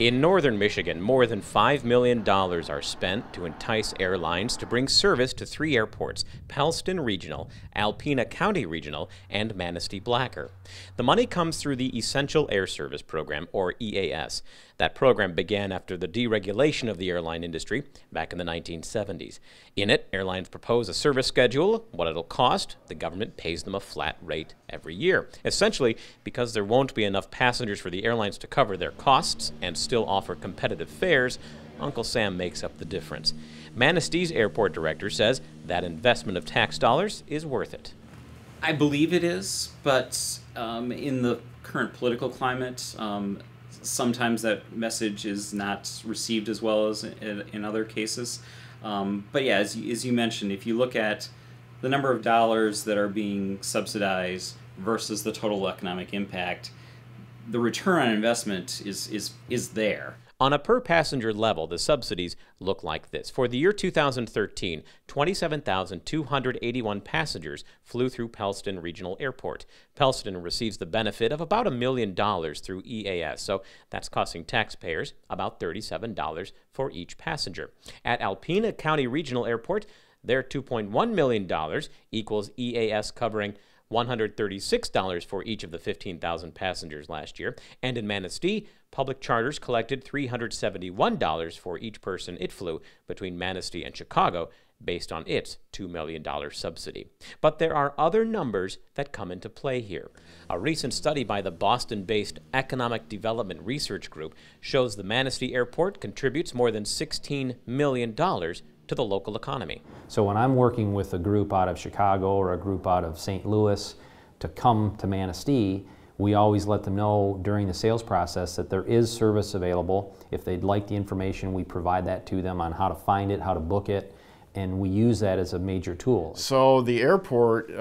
In northern Michigan, more than $5 million are spent to entice airlines to bring service to three airports: Pellston Regional, Alpena County Regional, and Manistee-Blacker. The money comes through the Essential Air Service Program, or EAS. That program began after the deregulation of the airline industry back in the 1970s. In it, airlines propose a service schedule, what it'll cost. The government pays them a flat rate every year. Essentially, because there won't be enough passengers for the airlines to cover their costs and still offer competitive fares, Uncle Sam makes up the difference. Manistee's airport director says that investment of tax dollars is worth it. I believe it is, but in the current political climate, sometimes that message is not received as well as in other cases. But yeah, as you mentioned, if you look at the number of dollars that are being subsidized versus the total economic impact, the return on investment is there. On a per-passenger level, the subsidies look like this. For the year 2013, 27,281 passengers flew through Pellston Regional Airport. Pellston receives the benefit of about $1 million through EAS, so that's costing taxpayers about $37 for each passenger. At Alpena County Regional Airport, their $2.1 million equals EAS covering $136 for each of the 15,000 passengers last year. And in Manistee, public charters collected $371 for each person it flew between Manistee and Chicago, based on its $2 million subsidy. But there are other numbers that come into play here. A recent study by the Boston-based Economic Development Research Group shows the Manistee Airport contributes more than $16 million to the local economy. So when I'm working with a group out of Chicago or a group out of St. Louis to come to Manistee, we always let them know during the sales process that there is service available. If they'd like the information, we provide that to them on how to find it, how to book it, and we use that as a major tool. So the airport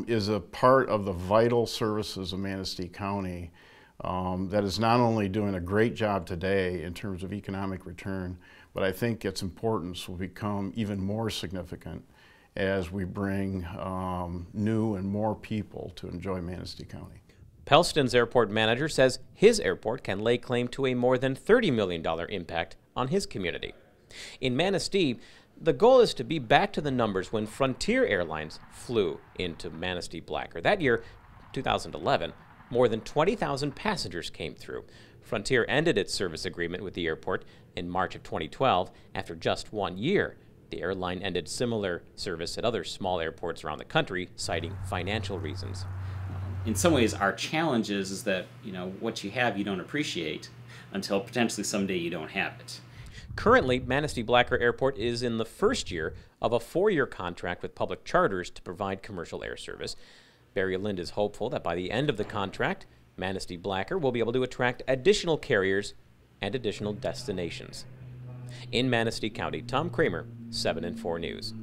is a part of the vital services of Manistee County that is not only doing a great job today in terms of economic return, but I think its importance will become even more significant as we bring new and more people to enjoy Manistee County. Pellston's airport manager says his airport can lay claim to a more than $30 million impact on his community. In Manistee, the goal is to be back to the numbers when Frontier Airlines flew into Manistee-Blacker. That year, 2011, more than 20,000 passengers came through. Frontier ended its service agreement with the airport in March of 2012 after just 1 year. The airline ended similar service at other small airports around the country, citing financial reasons. In some ways, our challenge is that, what you have you don't appreciate until potentially someday you don't have it. Currently, Manistee-Blacker Airport is in the first year of a 4-year contract with public charters to provide commercial air service. Barry Lind is hopeful that by the end of the contract, Manistee-Blacker will be able to attract additional carriers and additional destinations. In Manistee County, Tom Kramer, 7 and 4 News.